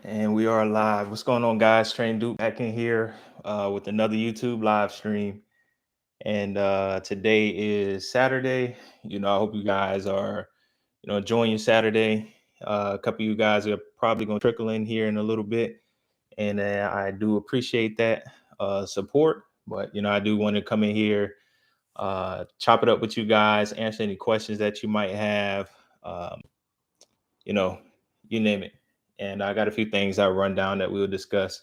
And we are live. What's going on, guys? Trey and Duke back in here with another YouTube live stream. And today is Saturday. I hope you guys are, enjoying your Saturday. A couple of you guys are probably going to trickle in here in a little bit. And I do appreciate that support. But, I do want to come in here, chop it up with you guys, answer any questions that you might have. Um, you know, you name it. And I got a few things I'll run down that we'll discuss.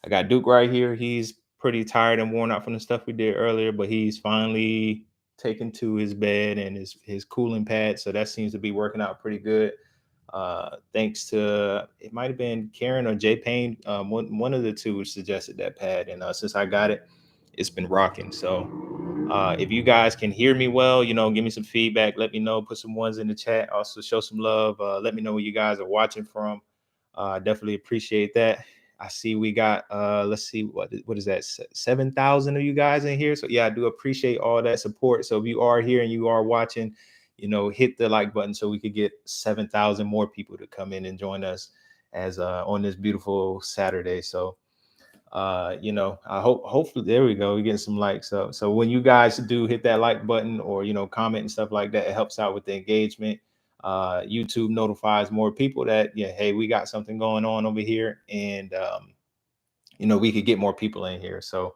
I got Duke right here. He's pretty tired and worn out from the stuff we did earlier, but he's finally taken to his bed and his cooling pad. So that seems to be working out pretty good. Thanks to it might have been Karen or Jay Payne. One of the two suggested that pad, and since I got it, it's been rocking. So if you guys can hear me well, give me some feedback. Let me know. Put some ones in the chat. Also, show some love. Let me know where you guys are watching from. Definitely appreciate that. I see we got let's see what is that 7,000 of you guys in here. So yeah, I do appreciate all that support. So if you are here and you are watching, hit the like button so we could get 7,000 more people to come in and join us as on this beautiful Saturday. So I hopefully there we go. We're getting some likes. So when you guys do hit that like button or comment and stuff like that, it helps out with the engagement. YouTube notifies more people that hey, we got something going on over here, and we could get more people in here. So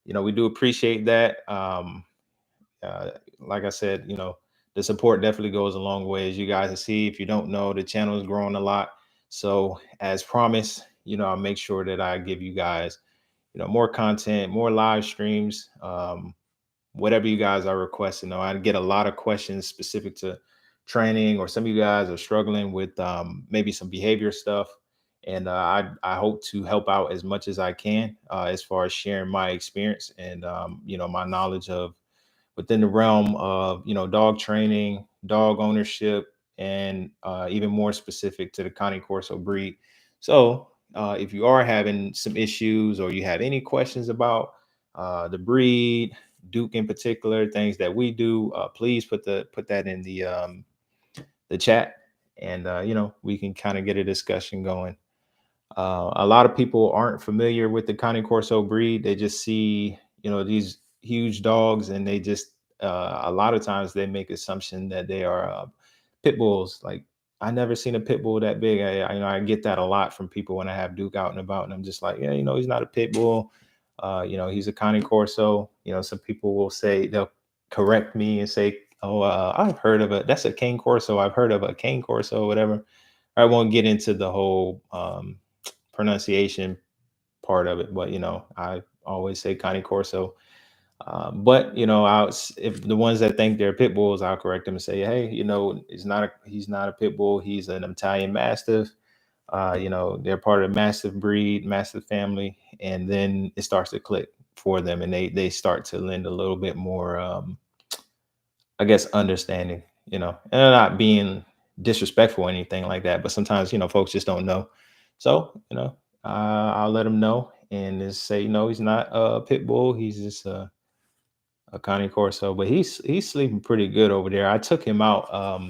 we do appreciate that. Like I said, the support definitely goes a long way. As you guys can see, if you don't know, the channel is growing a lot. So as promised, I'll make sure that I give you guys more content, more live streams, whatever you guys are requesting. I get a lot of questions specific to training, or some of you guys are struggling with maybe some behavior stuff. And I hope to help out as much as I can as far as sharing my experience and, my knowledge of within the realm of, dog training, dog ownership, and even more specific to the Cane Corso breed. So if you are having some issues or you have any questions about the breed, Duke in particular, things that we do, please put that in the chat, and we can kind of get a discussion going. A lot of people aren't familiar with the Cane Corso breed. They just see these huge dogs, and they just a lot of times they make assumption that they are pit bulls. Like, I never seen a pit bull that big. I get that a lot from people when I have Duke out and about, and I'm just like, yeah, he's not a pit bull. He's a Cane Corso. Some people will say, they'll correct me and say, oh, I've heard of it. That's a Cane Corso. I've heard of a Cane Corso, whatever. I won't get into the whole pronunciation part of it, but I always say Cane Corso. But if the ones that think they're pit bulls, I'll correct them and say, hey, he's not a pit bull. He's an Italian Mastiff. They're part of the Mastiff breed, Mastiff family, and then it starts to click for them, and they start to lend a little bit more, I guess, understanding. And they're not being disrespectful or anything like that, but sometimes folks just don't know. So I'll let them know and just say, no, he's not a pit bull. He's just a Cane Corso, but he's sleeping pretty good over there. I took him out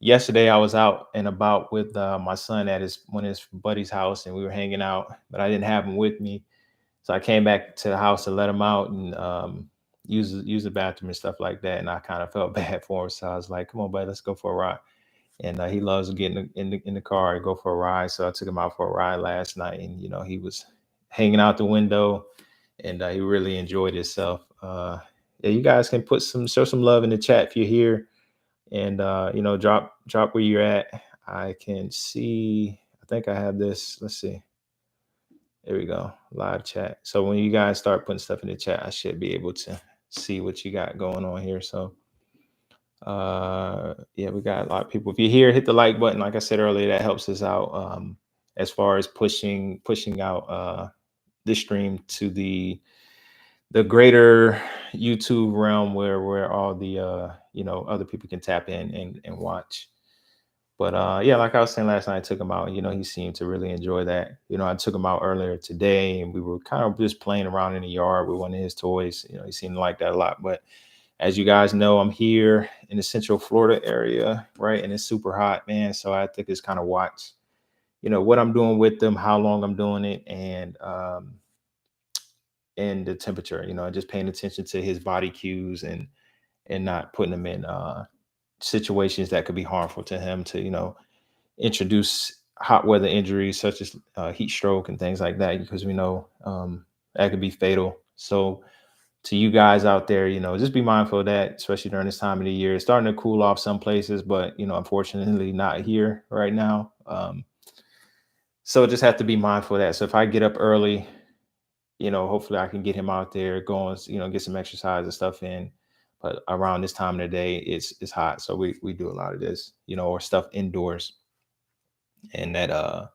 yesterday. I was out and about with my son at one of his buddy's house, and we were hanging out, but I didn't have him with me. So I came back to the house to let him out and use the bathroom and stuff like that. And I kind of felt bad for him. So I was like, come on, buddy, let's go for a ride. And he loves getting in the car and go for a ride. So I took him out for a ride last night, and he was hanging out the window, and he really enjoyed himself. Yeah, you guys can show some love in the chat if you're here, and drop where you're at. I can see. I think I have this. Let's see. There we go. Live chat. So when you guys start putting stuff in the chat, I should be able to see what you got going on here. So yeah, we got a lot of people. If you're here, hit the like button. Like I said earlier, that helps us out as far as pushing out this stream to the greater YouTube realm where all the other people can tap in and watch. But yeah, like I was saying last night, I took him out. He seemed to really enjoy that. I took him out earlier today, and we were kind of just playing around in the yard with one of his toys. He seemed to like that a lot. But as you guys know, I'm here in the Central Florida area, right? And it's super hot, man. So I took this kind of watch, what I'm doing with them, how long I'm doing it, and the temperature, just paying attention to his body cues, and not putting him in situations that could be harmful to him, to introduce hot weather injuries such as heat stroke and things like that, because we know that could be fatal. So to you guys out there, just be mindful of that, especially during this time of the year. It's starting to cool off some places, but unfortunately not here right now. So just have to be mindful of that. So if I get up early, hopefully I can get him out there going, get some exercise and stuff in. But around this time of the day, it's hot. So we do a lot of this, or stuff indoors. And that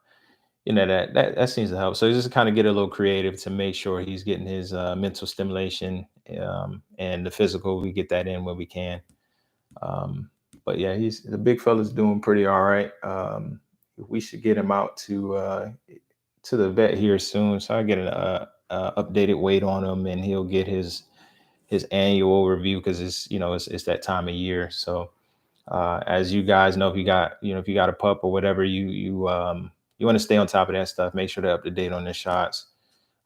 seems to help. So just kind of get a little creative to make sure he's getting his mental stimulation, and the physical. We get that in when we can. Um, but yeah, he's the big fella's doing pretty all right. We should get him out to the vet here soon, so I get an updated weight on him, and he'll get his annual review, because it's that time of year. So as you guys know, if you got a pup or whatever, you want to stay on top of that stuff. Make sure they're up to date on their shots.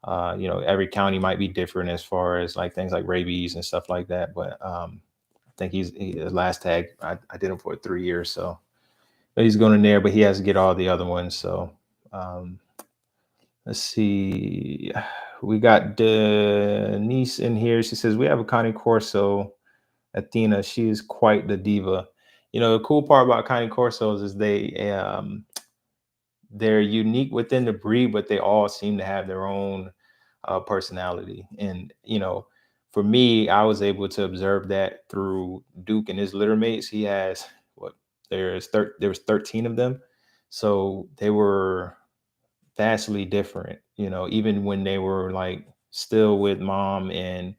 Every county might be different as far as like things like rabies and stuff like that. But I think the last tag I did him for 3 years, so he's going in there, but he has to get all the other ones. So um, let's see. We got Denise in here. She says we have a Connie Corso, Athena. She is quite the diva. The cool part about Connie Corsos is they're unique within the breed, but they all seem to have their own personality. And for me, I was able to observe that through Duke and his litter mates. He has what there was 13 of them, so they were vastly different. Even when they were like still with mom, and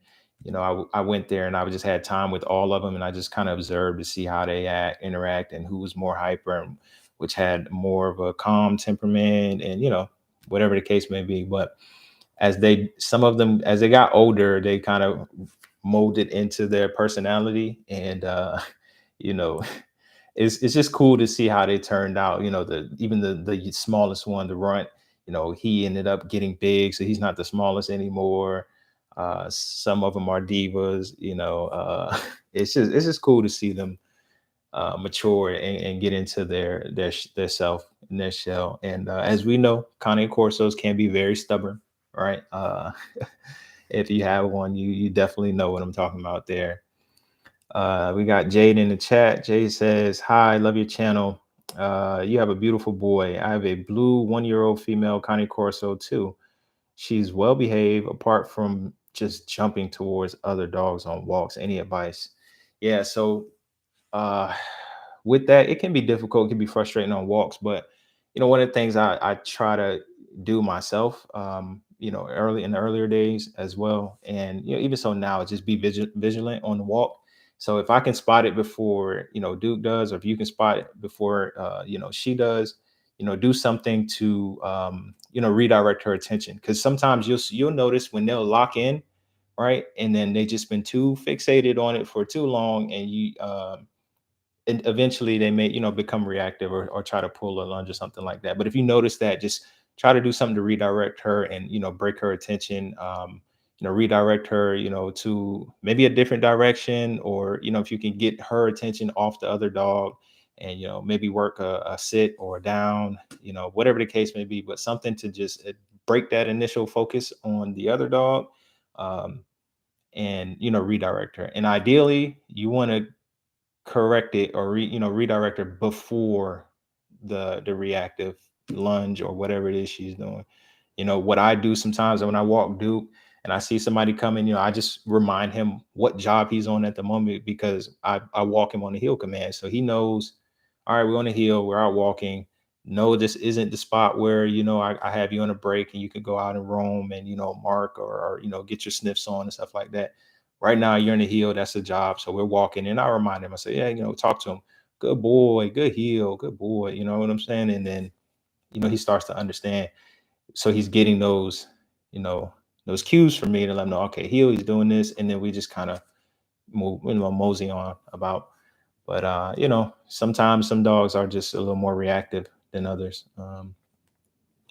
I went there and I just had time with all of them, and I just kind of observed to see how they interact, and who was more hyper, and which had more of a calm temperament, and whatever the case may be. But some of them, as they got older, they kind of molded into their personality, and you know it's just cool to see how they turned out. The smallest one, the runt, he ended up getting big, so he's not the smallest anymore. Some of them are divas. It's just cool to see them mature, and get into their self and their shell. And as we know, Cane Corsos can be very stubborn, right? If you have one, you definitely know what I'm talking about there. We got Jade in the chat. Jade says, "Hi, love your channel. You have a beautiful boy. I have a blue 1-year-old female Cane Corso too. She's well behaved, apart from just jumping towards other dogs on walks. Any advice?" Yeah, so uh with that, it can be difficult, it can be frustrating on walks. But one of the things I try to do myself, early in the earlier days as well, and even so now, is just be vigilant on the walk. So if I can spot it before Duke does, or if you can spot it before she does, do something to redirect her attention. Because sometimes you'll notice when they'll lock in, right, and then they just been too fixated on it for too long, and eventually they may become reactive, or try to pull a lunge or something like that. But if you notice that, just try to do something to redirect her, and break her attention. Redirect her to maybe a different direction, or if you can get her attention off the other dog, and maybe work a sit or a down, whatever the case may be, but something to just break that initial focus on the other dog, um, and redirect her. And ideally, you want to correct it, or redirect her before the reactive lunge or whatever it is she's doing. What I do sometimes when I walk Duke and I see somebody coming, I just remind him what job he's on at the moment, because I walk him on the heel command, so he knows, all right, we're on the heel, we're out walking. No, this isn't the spot where I have you on a break and you can go out and roam, and mark, or get your sniffs on and stuff like that. Right now, you're in the heel. That's the job. So we're walking, and I remind him. I say, yeah, talk to him. Good boy, good heel, good boy. You know what I'm saying? And then, he starts to understand. So he's getting you know, those cues from me to let him know, okay, heel, he's doing this, and then we just kind of move, mosey on about. But sometimes some dogs are just a little more reactive than others.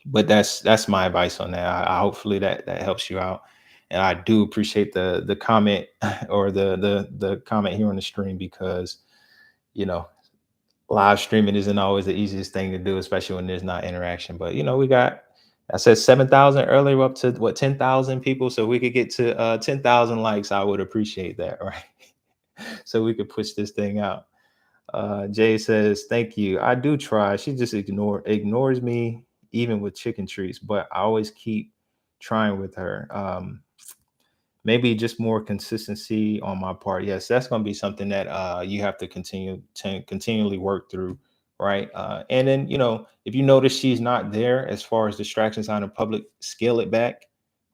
But that's my advice on that. I hopefully that helps you out. And I do appreciate the comment or the comment here on the stream, because you know live streaming isn't always the easiest thing to do, especially when there's not interaction. But we got, I said 7,000 earlier, we're up to what, 10,000 people. So we could get to 10,000 likes. I would appreciate that, right? So we could push this thing out. Jay says, "Thank you. I do try. She just ignores me even with chicken treats, but I always keep trying with her. Maybe just more consistency on my part. Yes, that's going to be something that you have to continually work through, right? And then if you notice she's not there as far as distractions out in public, scale it back,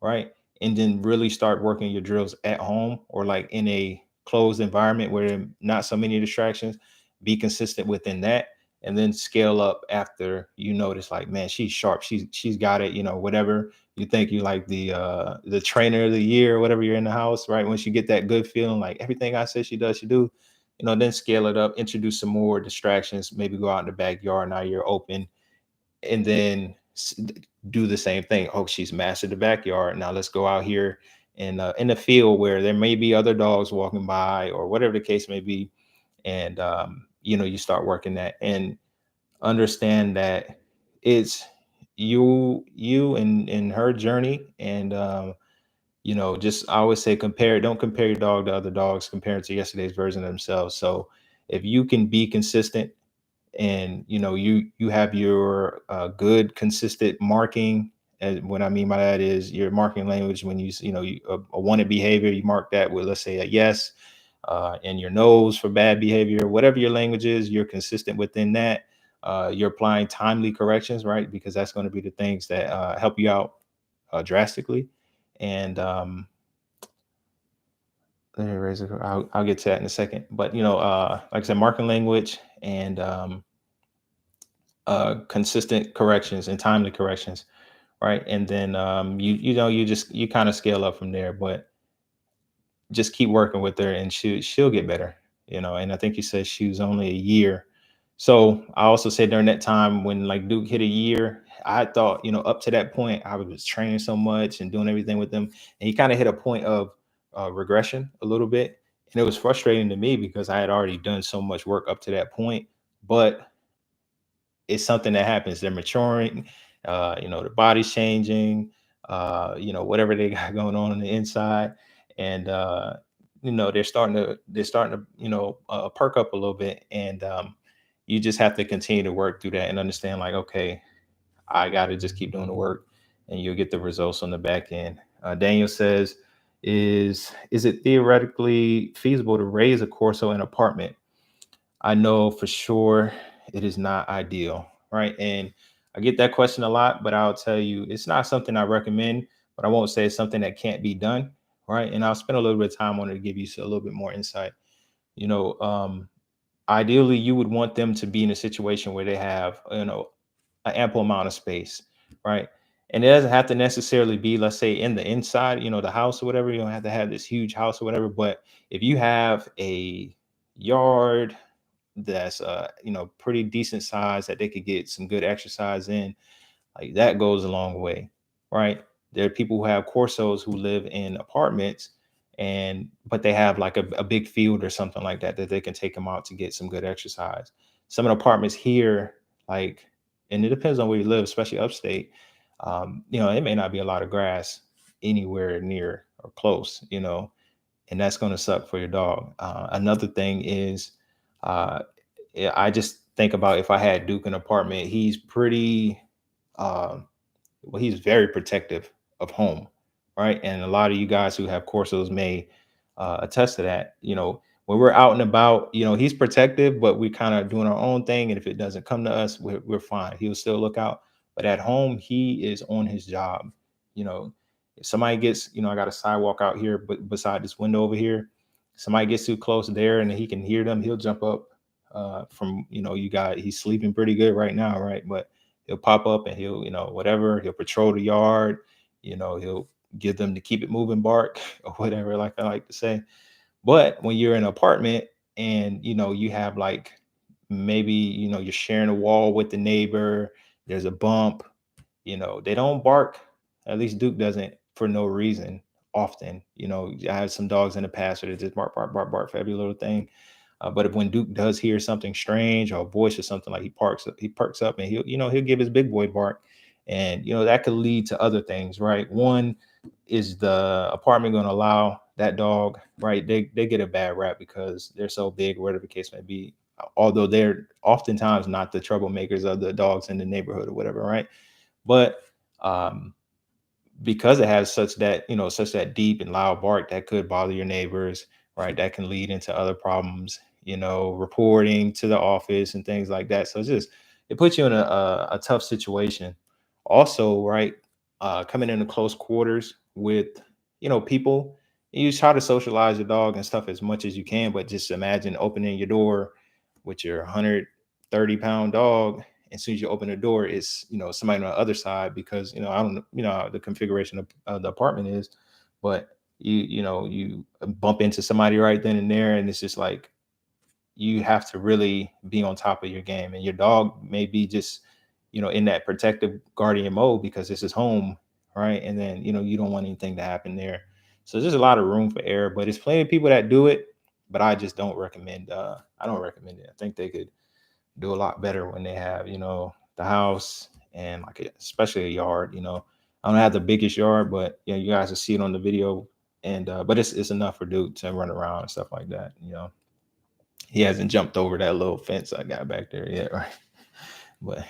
right? And then really start working your drills at home or like in a closed environment where there are not so many distractions. Be consistent within that, and then scale up after you notice, like, man, she's sharp, she's got it, whatever you think you like, the trainer of the year or whatever, you're in the house, right? Once you get that good feeling, like everything I said she does, she do, then scale it up, introduce some more distractions, maybe go out in the backyard, now you're open, and then do the same thing. Oh, she's mastered the backyard, now let's go out here in the field where there may be other dogs walking by or whatever the case may be. And you start working that, and understand that it's you and her journey. And just, I always say, don't compare your dog to other dogs, compare it to yesterday's version of themselves. So if you can be consistent, and you have your good consistent marking. And what I mean by that is your marking language. When a wanted behavior, you mark that with, let's say, a yes. And your nose for bad behavior, whatever your language is, you're consistent within that. You're applying timely corrections, right? Because that's going to be the things that help you out drastically. And let me raise it. I'll get to that in a second. But like I said, marking language and consistent corrections and timely corrections, right? And then you kind of scale up from there. But just keep working with her, and she'll get better. And I think you said she was only a year. So I also said during that time when, like, Duke hit a year, I thought, up to that point I was training so much and doing everything with them, and he kind of hit a point of regression a little bit. And it was frustrating to me because I had already done so much work up to that point. But it's something that happens. They're maturing, the body's changing, whatever they got going on the inside. And they're starting to perk up a little bit. And you just have to continue to work through that and understand, like, okay, I got to just keep doing the work, and you'll get the results on the back end. Daniel says, is it theoretically feasible to raise a Corso in an apartment? I know for sure it is not ideal, right? And I get that question a lot, but I'll tell you, it's not something I recommend, but I won't say it's something that can't be done, right? And I'll spend a little bit of time on it to give you a little bit more insight. You know, um, Ideally, you would want them to be in a situation where they have, an ample amount of space, right? And it doesn't have to necessarily be, let's say, in the inside, the house or whatever. You don't have to have this huge house or whatever. But if you have a yard that's pretty decent size that they could get some good exercise in, like, that goes a long way, right? There are people who have Corsos who live in apartments, and but they have like a big field or something like that that they can take them out to get some good exercise. Some of the apartments here, like, and it depends on where you live, especially upstate. It may not be a lot of grass anywhere near or close, and that's going to suck for your dog. Another thing is, uh, I just think about, if I had Duke in an apartment, he's pretty, uh, well, he's very protective of home, right? And a lot of you guys who have Corsos may attest to that. When we're out and about, he's protective, but we're kind of doing our own thing. And if it doesn't come to us, we're fine. He'll still look out. But at home, he is on his job. You know, if somebody gets, I got a sidewalk out here, but beside this window over here, somebody gets too close there and he can hear them, he'll jump up from, he's sleeping pretty good right now, right? But he'll pop up and he'll, whatever, he'll patrol the yard, he'll give them to keep it moving bark or whatever, like I like to say. But when you're in an apartment and, you have, like, maybe, you're sharing a wall with the neighbor, there's a bump, They don't bark. At least Duke doesn't for no reason often. I had some dogs in the past where they just bark, bark, bark, bark for every little thing. But if when Duke does hear something strange or a voice or something, like he perks up and he'll give his big boy bark, and that could lead to other things, right? One is the apartment going to allow that dog, right? They get a bad rap because they're so big, whatever the case may be. Although they're oftentimes not the troublemakers of the dogs in the neighborhood or whatever, right? But um, because it has such that deep and loud bark that could bother your neighbors, right? That can lead into other problems, reporting to the office and things like that. So it puts you in a tough situation. Also, right, coming into close quarters with people, you try to socialize your dog and stuff as much as you can, but just imagine opening your door with your 130-pound dog. As soon as you open the door, it's somebody on the other side, because I don't know how the configuration of the apartment is, but you bump into somebody right then and there, and it's just like you have to really be on top of your game, and your dog may be just in that protective guardian mode because this is home, right? And then you don't want anything to happen there. So there's a lot of room for error, but it's plenty of people that do it, but I just don't recommend. I don't recommend it. I think they could do a lot better when they have, the house and like especially a yard. I don't have the biggest yard, but you guys will see it on the video. And but it's enough for Duke to run around and stuff like that. He hasn't jumped over that little fence I got back there yet, right? But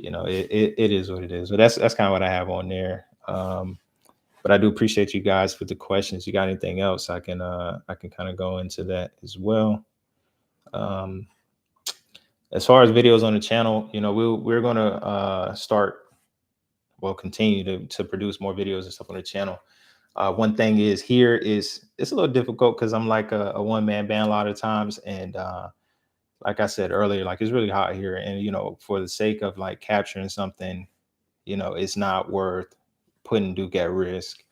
it is what it is. But that's kind of what I have on there. But I do appreciate you guys for the questions. You got anything else? I can kind of go into that as well. Um, as far as videos on the channel, we're gonna continue to produce more videos and stuff on the channel. One thing is here is it's a little difficult because I'm like a one-man band a lot of times, and like I said earlier, like it's really hot here, and for the sake of like capturing something, it's not worth putting Duke at risk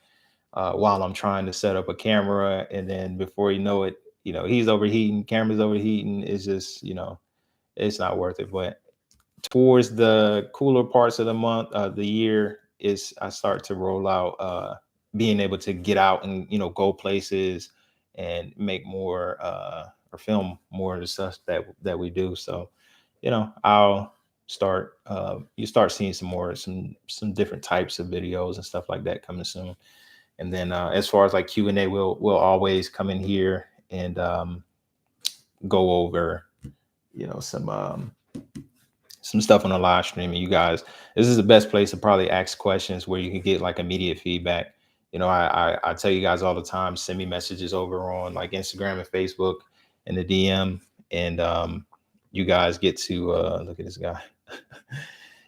while I'm trying to set up a camera, and then before you know it, he's overheating, camera's overheating. It's just it's not worth it. But towards the cooler parts of the year, is I start to roll out being able to get out and go places and make more or film more of the stuff that we do. So I'll start you start seeing some different types of videos and stuff like that coming soon. And then as far as like Q&A, we'll always come in here and go over some stuff on the live stream. And you guys, this is the best place to probably ask questions where you can get like immediate feedback. I tell you guys all the time, send me messages over on like Instagram and Facebook in the DM, and you guys get to look at this guy.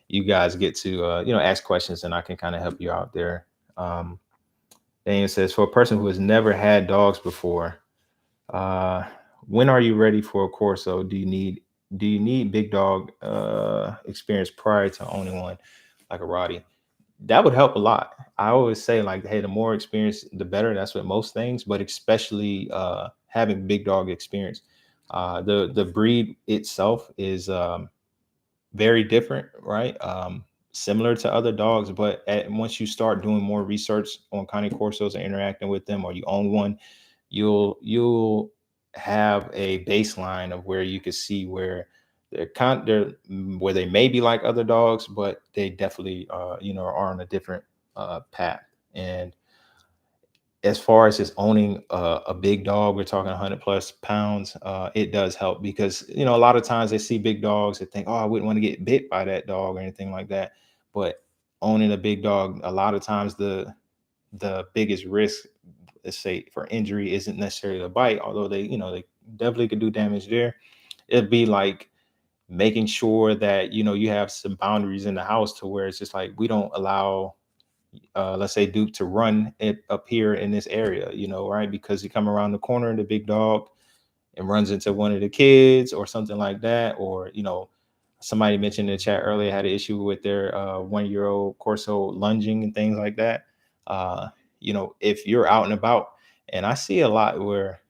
You guys get to ask questions, and I can kind of help you out there. Daniel says, for a person who has never had dogs before, uh, when are you ready for a Corso? Do you need big dog experience prior to owning one like a Roddy? That would help a lot. I always say like, hey, the more experience, the better. That's what most things, but especially having big dog experience. The breed itself is very different, right? Similar to other dogs, but once you start doing more research on Cane Corsos and interacting with them, or you own one, you'll have a baseline of where you can see where where they may be like other dogs, but they definitely are on a different path. And as far as just owning a big dog, we're talking 100 plus pounds, it does help because a lot of times they see big dogs and think, oh, I wouldn't want to get bit by that dog or anything like that. But owning a big dog, a lot of times the biggest risk, let's say, for injury isn't necessarily the bite, although they definitely could do damage there. It'd be like making sure that you have some boundaries in the house to where it's just like we don't allow let's say Duke to run it up here in this area, right? Because you come around the corner and the big dog and runs into one of the kids or something like that. Or, somebody mentioned in the chat earlier had an issue with their 1-year-old Corso lunging and things like that. If you're out and about, and I see a lot where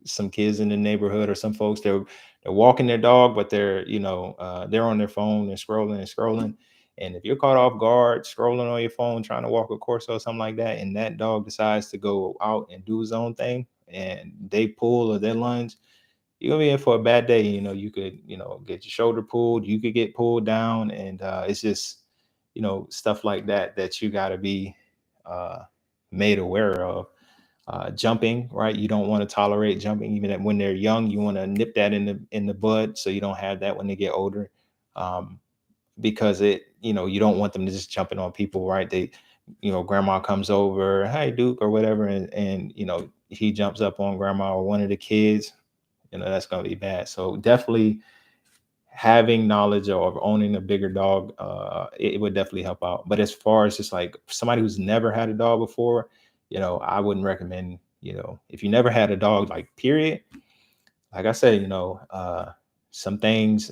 some kids in the neighborhood or some folks, they're walking their dog, but they're on their phone and scrolling and scrolling. And if you're caught off guard, scrolling on your phone, trying to walk a Corso or something like that, and that dog decides to go out and do his own thing, and they pull or they lunge, you're gonna be in for a bad day. You could, get your shoulder pulled, you could get pulled down, and it's just, stuff like that that you got to be uh, made aware of. Jumping, right? You don't want to tolerate jumping, even when they're young. You want to nip that in the bud, so you don't have that when they get older. Um, because you don't want them to just jumping on people, right? Grandma comes over, hi Duke or whatever, and he jumps up on grandma or one of the kids. That's gonna be bad. So definitely having knowledge of owning a bigger dog, it would definitely help out. But as far as just like somebody who's never had a dog before, I wouldn't recommend, if you never had a dog, like period, like I said, some things,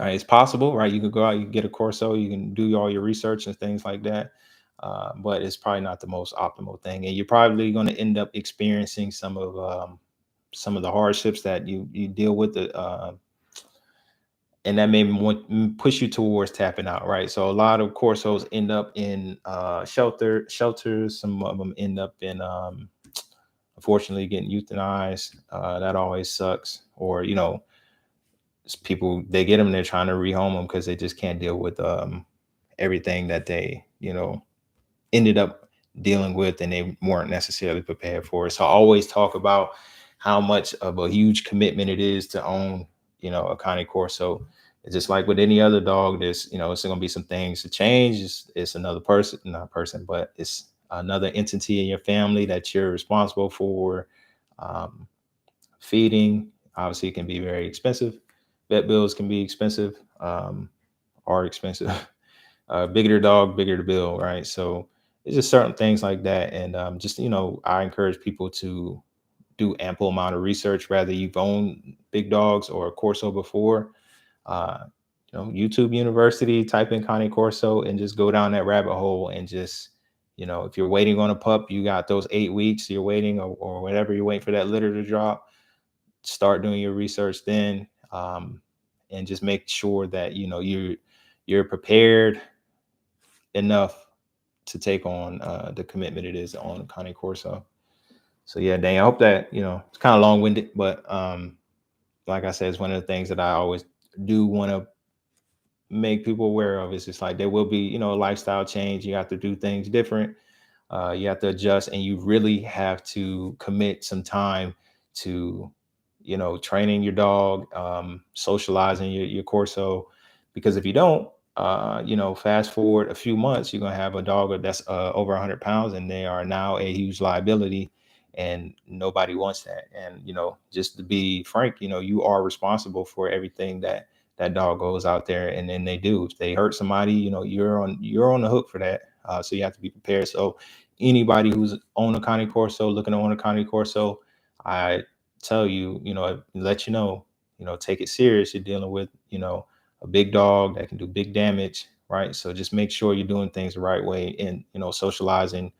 it's possible, right? You could go out, you can get a Corso, you can do all your research and things like that. But it's probably not the most optimal thing. And you're probably going to end up experiencing some of the hardships that you deal with, and that may push you towards tapping out, right? So a lot of Corsos end up in shelters. Some of them end up in, unfortunately, getting euthanized. That always sucks. Or people, they get them, they're trying to rehome them because they just can't deal with everything that they ended up dealing with, and they weren't necessarily prepared for it. So I always talk about how much of a huge commitment it is to own, a Cane Corso. It's just like with any other dog. There's, it's going to be some things to change. It's another person, not person, but it's another entity in your family that you're responsible for. Um, Feeding, obviously, can be very expensive. Vet bills can be expensive, are expensive. Bigger the dog, bigger the bill, right? So it's just certain things like that. And just, I encourage people to do ample amount of research, whether you've owned big dogs or a Corso before. Uh, YouTube University, type in Cane Corso and just go down that rabbit hole. And just, if you're waiting on a pup, you got those 8 weeks you're waiting, or whatever you're waiting for that litter to drop. Start doing your research then, and just make sure that you're prepared enough to take on the commitment it is on Cane Corso. So yeah, Dane, I hope that, it's kind of long-winded, but like I said, it's one of the things that I always do want to make people aware of. It's just like there will be, a lifestyle change. You have to do things different. You have to adjust, and you really have to commit some time to, training your dog, socializing your Corso. Because if you don't, fast forward a few months, you're gonna have a dog that's over 100 pounds, and they are now a huge liability, and nobody wants that. And just to be frank, you are responsible for everything that dog goes out there, and then they do. If they hurt somebody, you're on the hook for that. So you have to be prepared. So anybody who's on a Cane Corso, looking to own a Cane Corso, I tell you, let take it serious. You're dealing with, a big dog that can do big damage, right? So just make sure you're doing things the right way, and socializing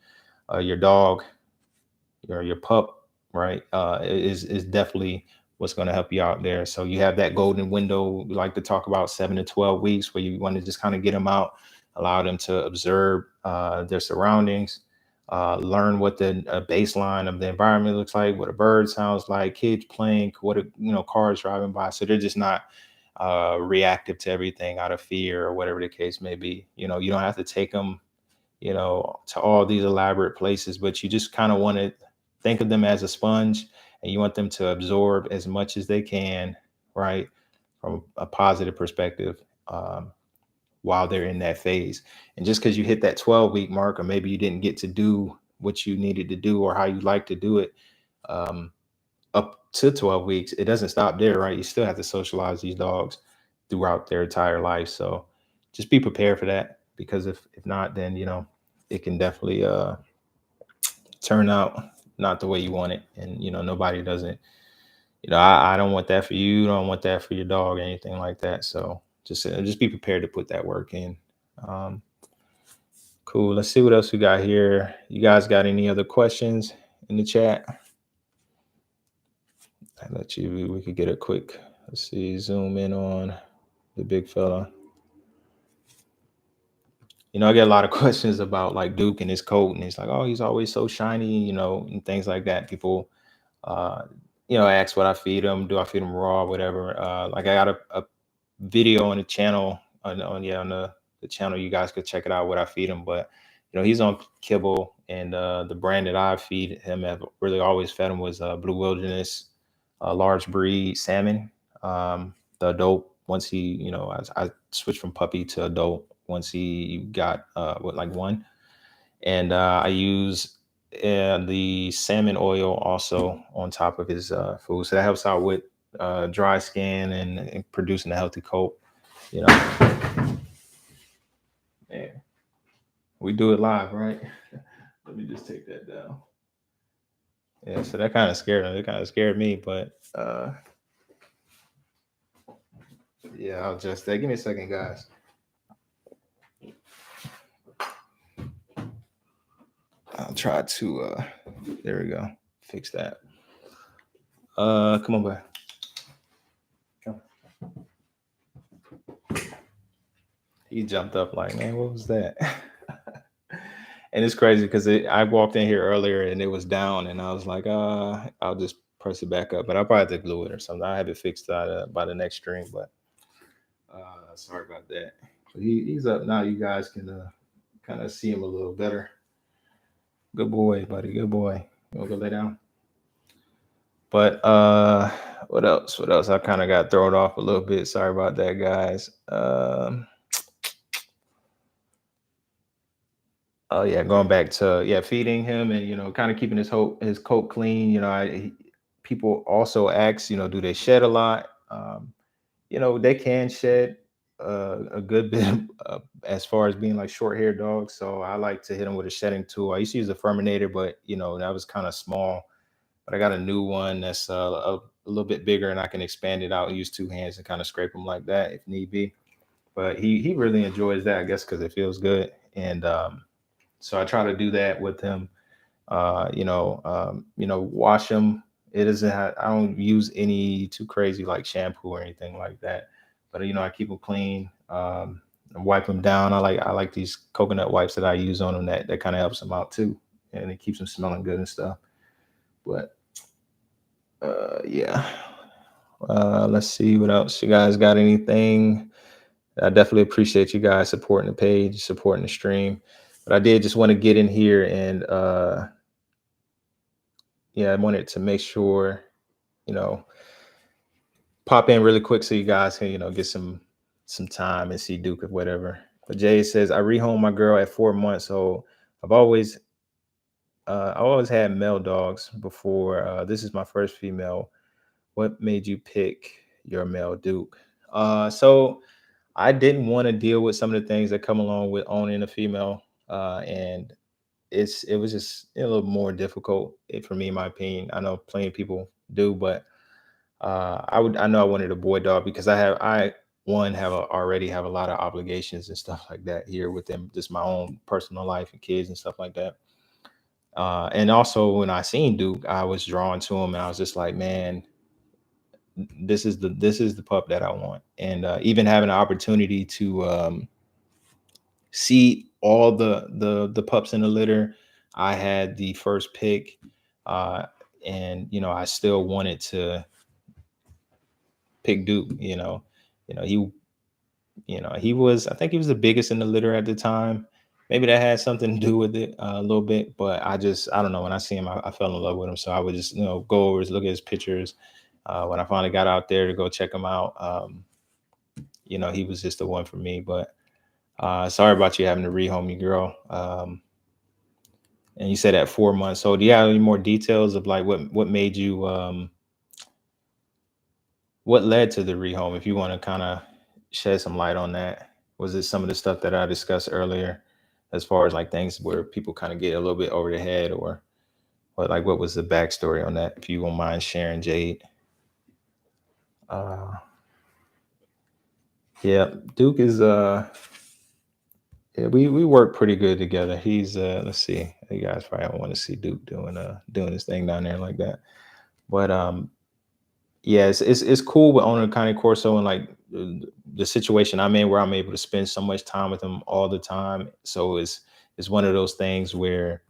your dog, your pup, right, is definitely what's going to help you out there. So you have that golden window we like to talk about, 7 to 12 weeks, where you want to just kind of get them out, allow them to observe their surroundings, learn what the baseline of the environment looks like, what a bird sounds like, kids playing, what cars driving by, so they're just not reactive to everything out of fear or whatever the case may be. You don't have to take them, to all these elaborate places, but you just kind of want to think of them as a sponge, and you want them to absorb as much as they can, right, from a positive perspective, while they're in that phase. And just because you hit that 12-week mark, or maybe you didn't get to do what you needed to do or how you like to do it, um, up to 12 weeks, it doesn't stop there, right? You still have to socialize these dogs throughout their entire life. So just be prepared for that, because if not, then it can definitely turn out not the way you want it. And nobody doesn't, I don't want that for you, don't want that for your dog, or anything like that. So just be prepared to put that work in. um cool, let's see what else we got here. You guys got any other questions in the chat? We could get a quick, let's see, zoom in on the big fella. I get a lot of questions about like Duke and his coat, and it's like, oh, he's always so shiny, and things like that. People, uh, ask what I feed him. Do I feed him raw, whatever? Like I got a video on the channel on the channel. You guys could check it out what I feed him. But he's on kibble, and the brand that I feed him, have really always fed him, was Blue Wilderness, large breed salmon. The adult, once he, I switched from puppy to adult once he got like one, and I use the salmon oil also on top of his food, so that helps out with dry skin and producing a healthy coat. You know, man, we do it live, right? Let me just take that down. Yeah, so that kind of scared him. It kind of scared me, but yeah, I'll just give me a second, guys. I'll try to there we go. Fix that. Come on back. Come. He jumped up like, man, what was that? And it's crazy because I walked in here earlier and it was down, and I was like, I'll just press it back up, but I'll probably have to glue it or something. I have it fixed by the next stream, but sorry about that. But he's up now. You guys can kind of see him a little better. Good boy, buddy. Good boy. You wanna go lay down? But what else? What else? I kind of got thrown off a little bit. Sorry about that, guys. Oh yeah, going back to feeding him, and kind of keeping his coat clean. People also ask, do they shed a lot? They can shed a good bit as far as being like short haired dogs. So I like to hit them with a shedding tool. I used to use a Furminator, but that was kind of small. But I got a new one that's a little bit bigger, and I can expand it out and use two hands and kind of scrape them like that if need be. But he really enjoys that, I guess, because it feels good. And so I try to do that with him. Wash him. It doesn't have, I don't use any too crazy like shampoo or anything like that. But I keep him clean. And wipe him down. I like these coconut wipes that I use on him. That kind of helps him out too, and it keeps him smelling good and stuff. But yeah. Let's see what else. You guys got anything? I definitely appreciate you guys supporting the page, supporting the stream. But I did just want to get in here and I wanted to make sure, you know, pop in really quick so you guys can, get some time and see Duke or whatever. But Jay says, I rehomed my girl at 4 months, so I've always had male dogs before. This is my first female. What made you pick your male Duke? So I didn't want to deal with some of the things that come along with owning a female, and it was just a little more difficult for me, in my opinion. I know plenty of people do, but I know I wanted a boy dog because already have a lot of obligations and stuff like that here with them, just my own personal life and kids and stuff like that. And also when I seen Duke, I was drawn to him, and I was just like, man, this is the pup that I want. And even having an opportunity to see all the pups in the litter, I had the first pick, uh, and I still wanted to pick Duke. He he was, I think he was the biggest in the litter at the time. Maybe that had something to do with it a little bit, but I don't know. When I see him, I fell in love with him. So I would just go over, look at his pictures. When I finally got out there to go check him out, he was just the one for me. But sorry about you having to rehome your girl. And you said at 4 months. So do you have any more details of like what made you what led to the rehome? If you want to kind of shed some light on that, was it some of the stuff that I discussed earlier, as far as like things where people kind of get a little bit over the head, or what was the backstory on that? If you won't mind sharing, Jade. Uh, yeah, Duke is yeah, we work pretty good together. He's let's see, you guys probably don't want to see Duke doing his thing down there like that. But yeah, it's cool with owning a kind of Corso, and like the situation I'm in where I'm able to spend so much time with him all the time. So it's one of those things where,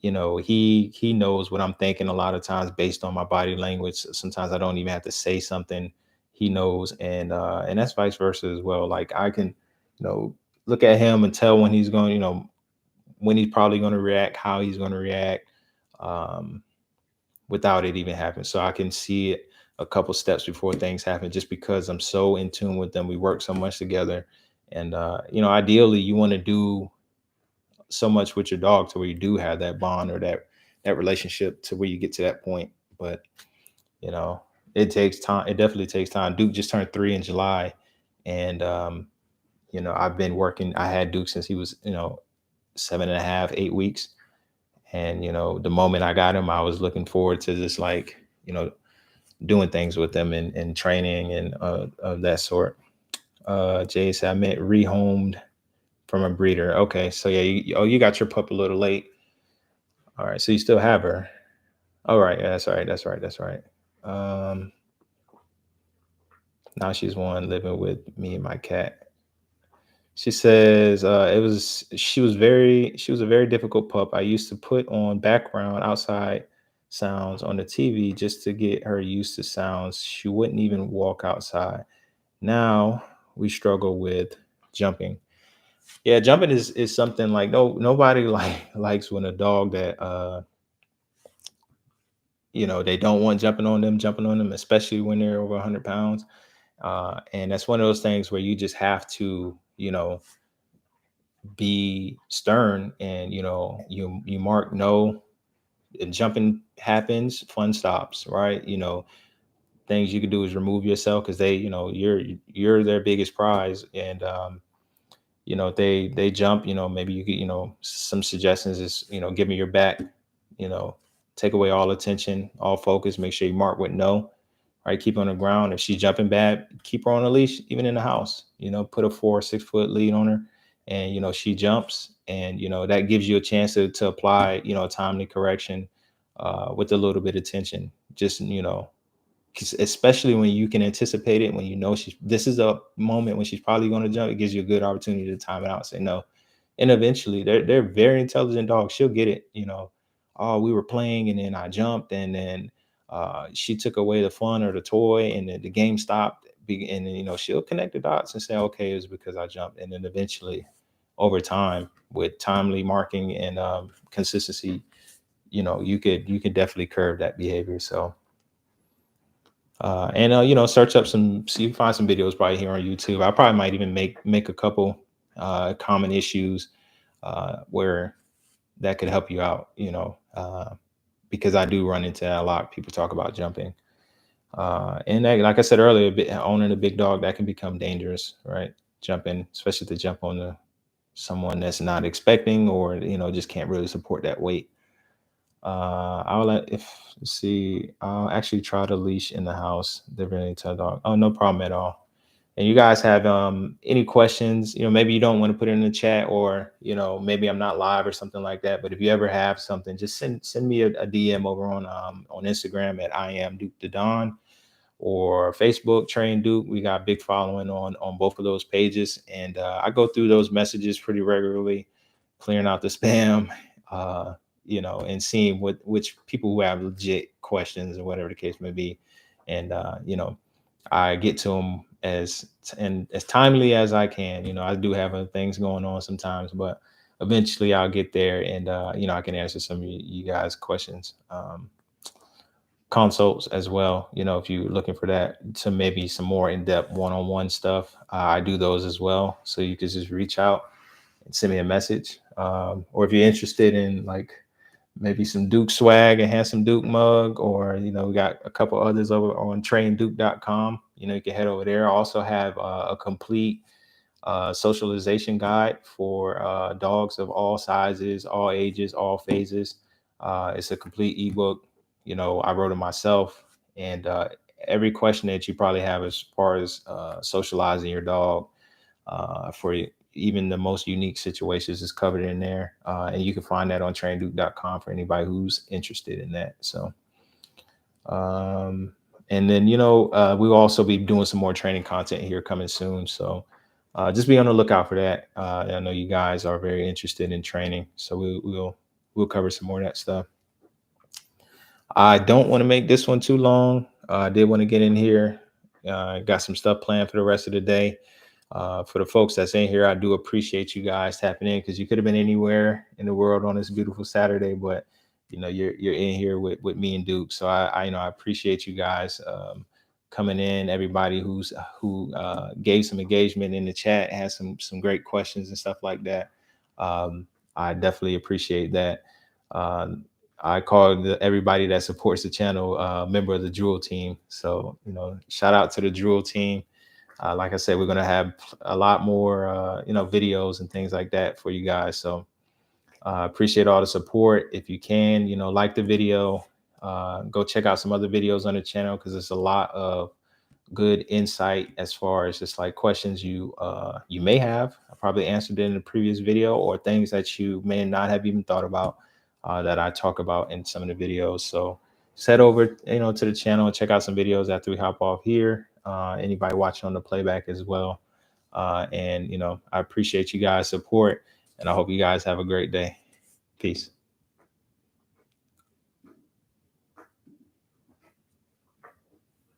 he knows what I'm thinking a lot of times based on my body language. Sometimes I don't even have to say something. He knows, and that's vice versa as well. Like I can, look at him and tell when he's going, when he's probably going to react, how he's going to react, um, without it even happening. So I can see it a couple steps before things happen, just because I'm so in tune with them. We work so much together, and ideally, you want to do so much with your dog to where you do have that bond or that relationship to where you get to that point. But you know, it takes time. It definitely takes time. Duke just turned 3 in July, and I've been working. I had Duke since he was 7.5, 8 weeks, and the moment I got him, I was looking forward to just like doing things with them and training and of that sort. Jay said I meant rehomed from a breeder. Okay, so yeah, you got your pup a little late. All right, so you still have her. All right, yeah, that's right, that's right, that's right. Um, Now she's one living with me and my cat. She says she was a very difficult pup. I used to put on background outside sounds on the TV just to get her used to sounds. She wouldn't even walk outside. Now we struggle with jumping. Yeah, jumping is something like nobody likes when a dog that they don't want jumping on them, especially when they're over 100 pounds. And that's one of those things where you just have to be stern, and you mark no. And jumping happens, fun stops, right? Things you could do is remove yourself, because you're their biggest prize. And if they jump, maybe you could, some suggestions is, give me your back, you know take away all attention, all focus, make sure you mark with no, right? Keep her on the ground. If she's jumping bad, keep her on a leash, even in the house. Put a 4 or 6 foot lead on her, and she jumps, and that gives you a chance to apply timely correction, with a little bit of tension. Just 'cause especially when you can anticipate it, when this is a moment when she's probably going to jump, it gives you a good opportunity to time it out and say no. And eventually, they're very intelligent dogs. She'll get it. Oh, we were playing and then I jumped, and then she took away the fun or the toy, and then the game stopped. And then she'll connect the dots and say, okay, it was because I jumped. And then eventually, over time, with timely marking and consistency, you could definitely curb that behavior. So. And search up see you find some videos probably here on YouTube. I probably might even make a couple common issues where that could help you out. Because I do run into that a lot. People talk about jumping, and that, like I said earlier, owning a big dog, that can become dangerous, right? Jumping, especially to jump on someone that's not expecting, or just can't really support that weight. I'll let if see. I'll actually try the leash in the house. They're really to a dog. Oh, no problem at all. And you guys have any questions? Maybe you don't want to put it in the chat, or maybe I'm not live or something like that. But if you ever have something, just send me a DM over on Instagram at I am Duke the Don, or Facebook Trey and Duke. We got a big following on both of those pages, and I go through those messages pretty regularly, clearing out the spam. And seeing which people who have legit questions or whatever the case may be. And, I get to them as timely as I can. I do have other things going on sometimes, but eventually I'll get there, and, I can answer some of you guys' questions. Consults as well, if you're looking for that, to maybe some more in-depth one-on-one stuff, I do those as well. So you can just reach out and send me a message. Or if you're interested in like maybe some Duke swag, a handsome Duke mug, or we got a couple others over on trainduke.com. You can head over there. I also have a complete socialization guide for dogs of all sizes, all ages, all phases. It's a complete ebook. I wrote it myself, and every question that you probably have as far as socializing your dog, for even the most unique situations, is covered in there. And you can find that on trainduke.com for anybody who's interested in that. So, And then, we'll also be doing some more training content here coming soon. So just be on the lookout for that. I know you guys are very interested in training, so we'll cover some more of that stuff. I don't want to make this one too long. I did want to get in here. Got some stuff planned for the rest of the day. For the folks that's in here, I do appreciate you guys tapping in, because you could have been anywhere in the world on this beautiful Saturday, but you're in here with me and Duke. So I appreciate you guys coming in. Everybody who gave some engagement in the chat, has some great questions and stuff like that. I definitely appreciate that. I call everybody that supports the channel member of the Jewel team. So shout out to the Jewel team. Like I said, we're going to have a lot more, videos and things like that for you guys. So appreciate all the support. If you can, like the video, go check out some other videos on the channel, because there's a lot of good insight as far as just like questions you may have. I probably answered it in the previous video, or things that you may not have even thought about that I talk about in some of the videos. So head over, to the channel and check out some videos after we hop off here. Anybody watching on the playback as well. And I appreciate you guys' support, and I hope you guys have a great day. Peace.